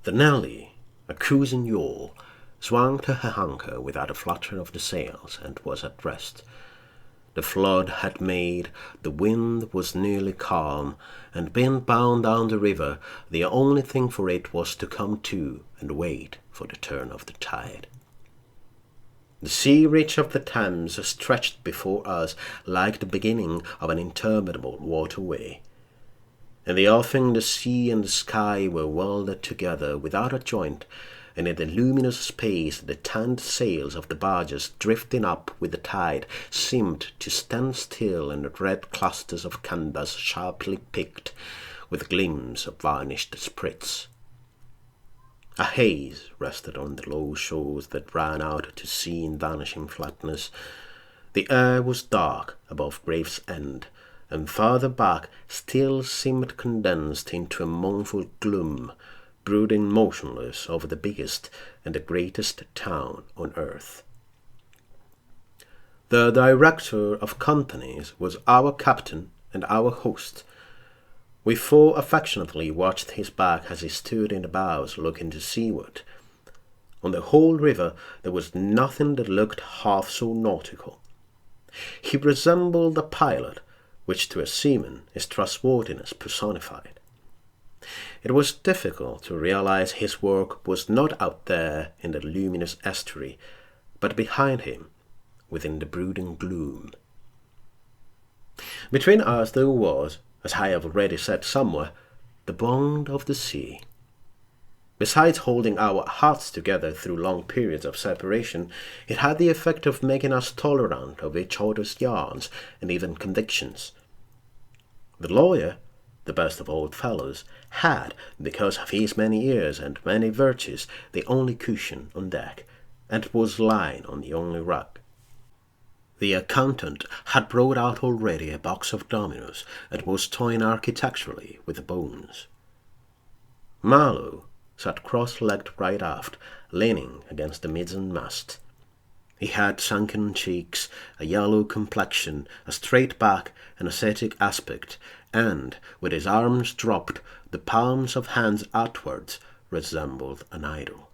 The Nelly, a cruising yawl, swung to her anchor without a flutter of the sails, and was at rest. The flood had made, the wind was nearly calm, and being bound down the river, the only thing for it was to come to and wait for the turn of the tide. The sea reach of the Thames stretched before us like the beginning of an interminable waterway. In the offing the sea and the sky were welded together without a joint, and in the luminous space the tanned sails of the barges drifting up with the tide seemed to stand still in the red clusters of canvas sharply picked, with gleams of varnished sprits. A haze rested on the low shores that ran out to sea in vanishing flatness. The air was dark above Gravesend, and farther back still seemed condensed into a mournful gloom, brooding motionless over the biggest and the greatest town on earth. The director of companies was our captain and our host. We four affectionately watched his back as he stood in the bows looking to seaward. On the whole river there was nothing that looked half so nautical. He resembled a pilot, which to a seaman is trustworthiness personified. It was difficult to realize his work was not out there in the luminous estuary, but behind him, within the brooding gloom. Between us there was, as I have already said somewhere, the bond of the sea. Besides holding our hearts together through long periods of separation, it had the effect of making us tolerant of each other's yarns and even convictions. The lawyer, the best of old fellows, had, because of his many years and many virtues, the only cushion on deck, and was lying on the only rug. The accountant had brought out already a box of dominoes, and was toying architecturally with the bones. Marlowe sat cross-legged right aft, leaning against the mizzen-mast. He had sunken cheeks, a yellow complexion, a straight back, an ascetic aspect, and, with his arms dropped, the palms of hands outwards, resembled an idol.